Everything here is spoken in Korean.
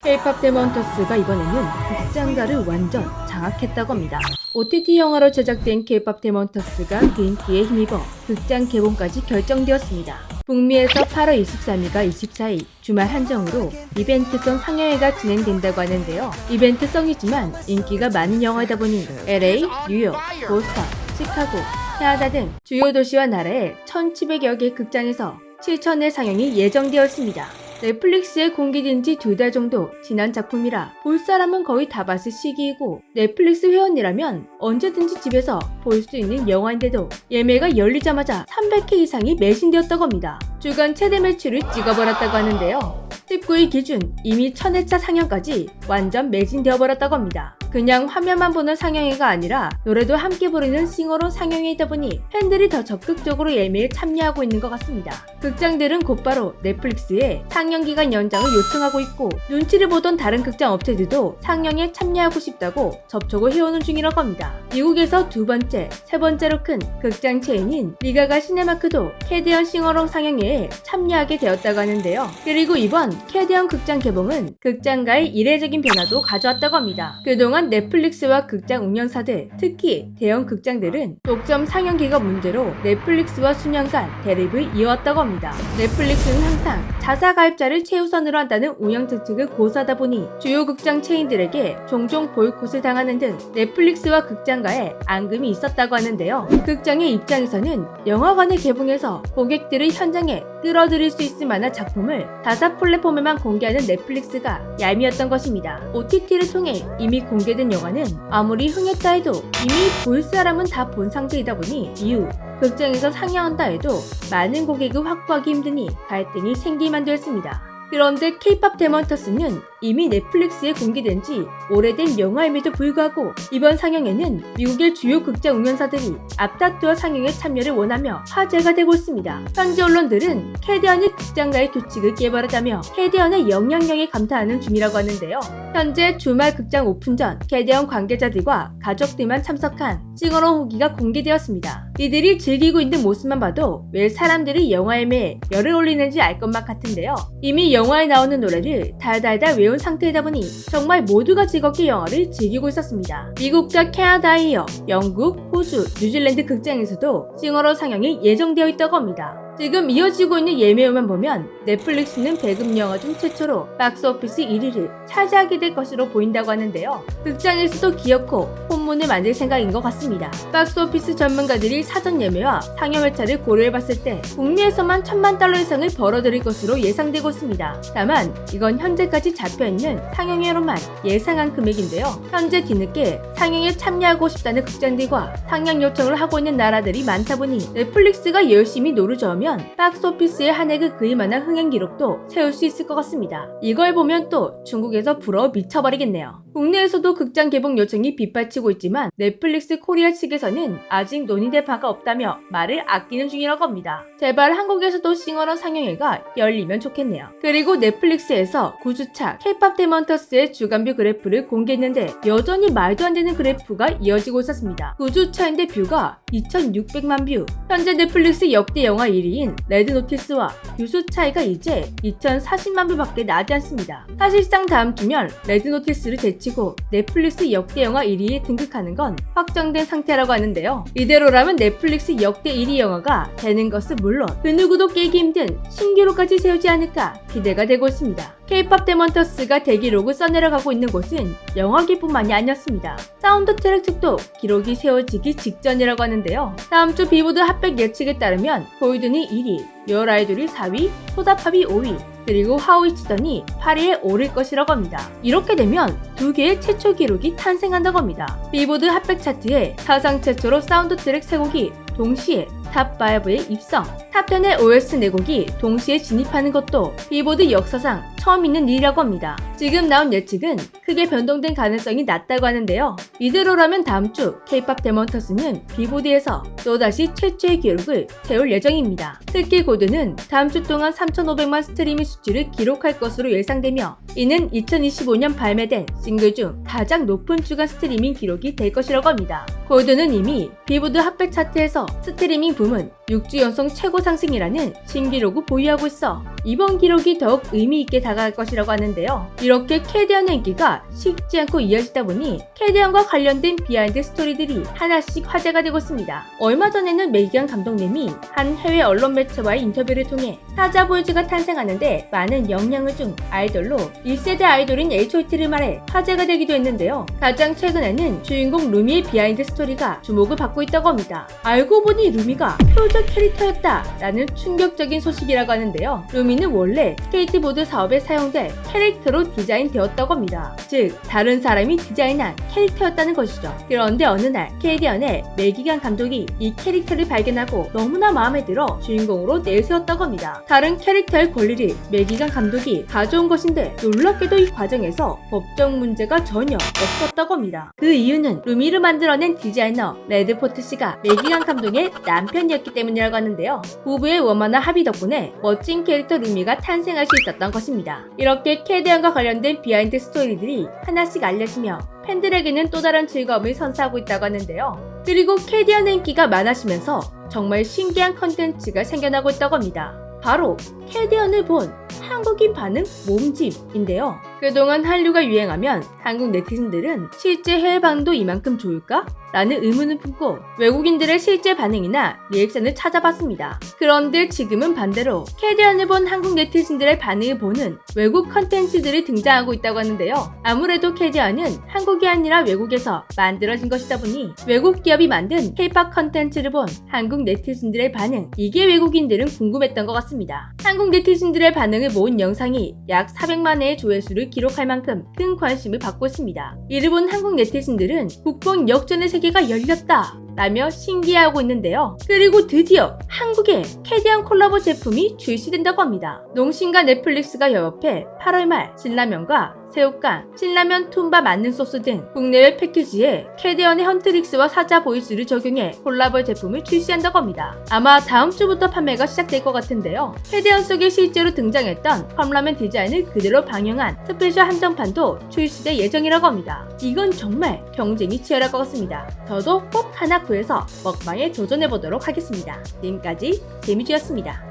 K-pop 데몬터스가 이번에는 극장가를 완전 장악했다고 합니다. OTT 영화로 제작된 K-pop 데몬터스가 그 인기에 힘입어 극장 개봉까지 결정되었습니다. 북미에서 8월 23일과 24일 주말 한정으로 이벤트성 상영회가 진행된다고 하는데요. 이벤트성이지만 인기가 많은 영화이다 보니 LA, 뉴욕, 보스턴, 시카고, 캐나다 등 주요 도시와 나라의 1,700여 개 극장에서 7,000회 상영이 예정되어 있습니다. 넷플릭스에 공개된 지 2달 정도 지난 작품이라 볼 사람은 거의 다 봤을 시기이고 넷플릭스 회원이라면 언제든지 집에서 볼 수 있는 영화인데도 예매가 열리자마자 300회 이상이 매진되었다고 합니다. 주간 최대 매출을 찍어버렸다고 하는데요. 19일 기준 이미 1000회차 상영까지 완전 매진되어 버렸다고 합니다. 그냥 화면만 보는 상영회가 아니라 노래도 함께 부르는 싱어론 상영회이다 보니 팬들이 더 적극적으로 예매에 참여하고 있는 것 같습니다. 극장들은 곧바로 넷플릭스에 상영기간 연장을 요청하고 있고 눈치를 보던 다른 극장 업체들도 상영에 참여하고 싶다고 접촉을 해오는 중이라고 합니다. 미국에서 두 번째, 세 번째로 큰 극장 체인인 리가가 시네마크도 캐대언 싱어롱 상영회에 참여하게 되었다고 하는데요. 그리고 이번 캐대언 극장 개봉은 극장가의 이례적인 변화도 가져왔다고 합니다. 그동안 넷플릭스와 극장 운영사들, 특히 대형 극장들은 독점 상영기가 문제로 넷플릭스와 수년간 대립을 이어왔다고 합니다. 넷플릭스는 항상 자사 가입자를 최우선으로 한다는 운영 정책을 고수하다 보니 주요 극장 체인들에게 종종 보이콧을 당하는 등 넷플릭스와 극장가에 앙금이 있었다고 하는데요. 극장의 입장에서는 영화관에 개봉해서 고객들을 현장에 끌어들일 수 있을 만한 작품을 다사 플랫폼에만 공개하는 넷플릭스가 얄미웠던 것입니다. OTT를 통해 이미 공개된 영화는 아무리 흥했다 해도 이미 볼 사람은 다 본 상태이다 보니 이후 극장에서 상영한다 해도 많은 고객을 확보하기 힘드니 갈등이 생길 만도 했습니다. 그런데 K-pop 데몬터스는 이미 넷플릭스에 공개된 지 오래된 영화임에도 불구하고 이번 상영회는 미국의 주요 극장 운영사들이 앞다투어 상영에 참여를 원하며 화제가 되고 있습니다. 현지 언론들은 캐대언이 극장가의 규칙을 깨버렸다며 캐대언의 영향력에 감탄하는 중이라고 하는데요. 현재 주말 극장 오픈 전 캐대언 관계자들과 가족들만 참석한 싱어롱 후기가 공개되었습니다. 이들이 즐기고 있는 모습만 봐도 왜 사람들이 영화에 매해 열을 올리는지 알 것만 같은데요. 이미 영화에 나오는 노래를 달달달 외운 상태이다 보니 정말 모두가 즐겁게 영화를 즐기고 있었습니다. 미국과 캐나다에 이어 영국, 호주, 뉴질랜드 극장에서도 싱어롱 상영이 예정되어 있다고 합니다. 지금 이어지고 있는 예매율만 보면 넷플릭스는 배급 영화 중 최초로 박스오피스 1위를 차지하게 될 것으로 보인다고 하는데요. 극장에서도 기어코 본문을 만들 생각인 것 같습니다. 박스오피스 전문가들이 사전 예매와 상영 회차를 고려해봤을 때 북미에서만 $10,000 이상을 벌어들일 것으로 예상되고 있습니다. 다만 이건 현재까지 잡혀있는 상영회로만 예상한 금액인데요. 현재 뒤늦게 상영에 참여하고 싶다는 극장들과 상영 요청을 하고 있는 나라들이 많다 보니 넷플릭스가 열심히 노루저으면 박스오피스에 한해를 그을 만한 흥행 기록도 세울 수 있을 것 같습니다. 이걸 보면 또 중국에서 부러워 미쳐버리겠네요. 국내에서도 극장 개봉 요청이 빗발치고 있지만 넷플릭스 코리아 측에서는 아직 논의될 바가 없다며 말을 아끼는 중이라고 합니다. 제발 한국에서도 싱어롱 상영회가 열리면 좋겠네요. 그리고 넷플릭스에서 9주차 K-pop 데몬터스의 주간뷰 그래프를 공개했는데 여전히 말도 안 되는 그래프가 이어지고 있었습니다. 9주차인데 뷰가 2,600만 뷰. 현재 넷플릭스 역대 영화 1위인 레드노티스와 뷰수 차이가 이제 2,040만 뷰밖에 나지 않습니다. 사실상 다음 주면 레드노티스를 제치고 넷플릭스 역대 영화 1위에 등극하는 건 확정된 상태라고 하는데요. 이대로라면 넷플릭스 역대 1위 영화가 되는 것은 물론 그 누구도 깨기 힘든 신기록까지 세우지 않을까 기대가 되고 있습니다. K-pop 데몬터스가 대기록을 써내려가고 있는 곳은 영화계뿐만이 아니었습니다. 사운드 트랙 측도 기록이 세워지기 직전이라고 하는데요. 다음 주 비보드 핫백 예측에 따르면 보이든이 1위, 열 아이돌이 4위, 소다팝이 5위, 그리고 하우이치던이 8위에 오를 것이라고 합니다. 이렇게 되면 두 개의 최초 기록이 탄생한다고 합니다. 비보드 핫백 차트에 사상 최초로 사운드 트랙 3곡이 동시에 탑5에 입성, 탑10의 OS 4곡이 동시에 진입하는 것도 비보드 역사상 처음 있는 일이라고 합니다. 지금 나온 예측은 크게 변동된 가능성이 낮다고 하는데요. 이대로라면 다음 주 K-pop 데몬터스는 비보드에서 또다시 최초의 기록을 세울 예정입니다. 특히 고드는 다음 주 동안 3,500만 스트리밍 수치를 기록할 것으로 예상되며 이는 2025년 발매된 싱글 중 가장 높은 주간 스트리밍 기록이 될 것이라고 합니다. 고드는 이미 비보드 핫백 차트에서 스트리밍 제품은 6주 연속 최고 상승이라는 신기록을 보유하고 있어 이번 기록이 더욱 의미 있게 다가갈 것이라고 하는데요. 이렇게 캐디언의 인기가 식지 않고 이어지다 보니 캐디언과 관련된 비하인드 스토리들이 하나씩 화제가 되고 있습니다. 얼마 전에는 메이건 감독님이 한 해외 언론 매체와의 인터뷰를 통해 사자 보이즈가 탄생하는데 많은 영향을 준 아이돌로 1세대 아이돌인 H.O.T를 말해 화제가 되기도 했는데요. 가장 최근에는 주인공 루미의 비하인드 스토리가 주목을 받고 있다고 합니다. 알고 보니 루미가 표적 캐릭터였다 라는 충격적인 소식이라고 하는데요. 루미는 원래 스케이트보드 사업에 사용될 캐릭터로 디자인되었다고 합니다. 즉 다른 사람이 디자인한 캐릭터였다는 것이죠. 그런데 어느 날 캐디언의 매기간 감독이 이 캐릭터를 발견하고 너무나 마음에 들어 주인공으로 내세웠다고 합니다. 다른 캐릭터의 권리를 매기간 감독이 가져온 것인데 놀랍게도 이 과정에서 법적 문제가 전혀 없었다고 합니다. 그 이유는 루미를 만들어낸 디자이너 레드포트 씨가 매기간 감독의 남편이었기 때문이라고 하는데요. 부부의 원만한 합의 덕분에 멋진 캐릭터 루미가 탄생할 수 있었던 것입니다. 이렇게 캐디언과 관련된 비하인드 스토리들이 하나씩 알려지며 팬들에게는 또 다른 즐거움을 선사하고 있다고 하는데요. 그리고 캐디언의 인기가 많아지면서 정말 신기한 컨텐츠가 생겨나고 있다고 합니다. 바로 캐디언을 본 한국인 반응 몸집인데요. 그동안 한류가 유행하면 한국 네티즌들은 실제 해외 반응도 이만큼 좋을까? 라는 의문을 품고 외국인들의 실제 반응이나 리액션을 찾아봤습니다. 그런데 지금은 반대로 캐디언을 본 한국 네티즌들의 반응을 보는 외국 컨텐츠들이 등장하고 있다고 하는데요. 아무래도 캐디언은 한국이 아니라 외국에서 만들어진 것이다 보니 외국 기업이 만든 K-POP 컨텐츠를 본 한국 네티즌들의 반응, 이게 외국인들은 궁금했던 것 같습니다. 한국 네티즌들의 반응을 모은 영상이 약 400만 회의 조회수를 기록할 만큼 큰 관심을 받고 있습니다. 이를 본 한국 네티즌들은 국뽕 역전의 세계가 열렸다 라며 신기해하고 있는데요. 그리고 드디어 한국에 캐디언 콜라보 제품이 출시된다고 합니다. 농심과 넷플릭스가 협업해 8월 말 신라면과 새우깡, 신라면 툰바 만능 소스 등 국내외 패키지에 캐디언의 헌트릭스와 사자 보이스를 적용해 콜라보 제품을 출시한다고 합니다. 아마 다음 주부터 판매가 시작될 것 같은데요. 캐디언 속에 실제로 등장했던 컵라면 디자인을 그대로 방영한 스페셜 한정판도 출시될 예정이라고 합니다. 이건 정말 경쟁이 치열할 것 같습니다. 저도 꼭 하나 구해서 먹방에 도전해보도록 하겠습니다. 지금까지 재미주였습니다.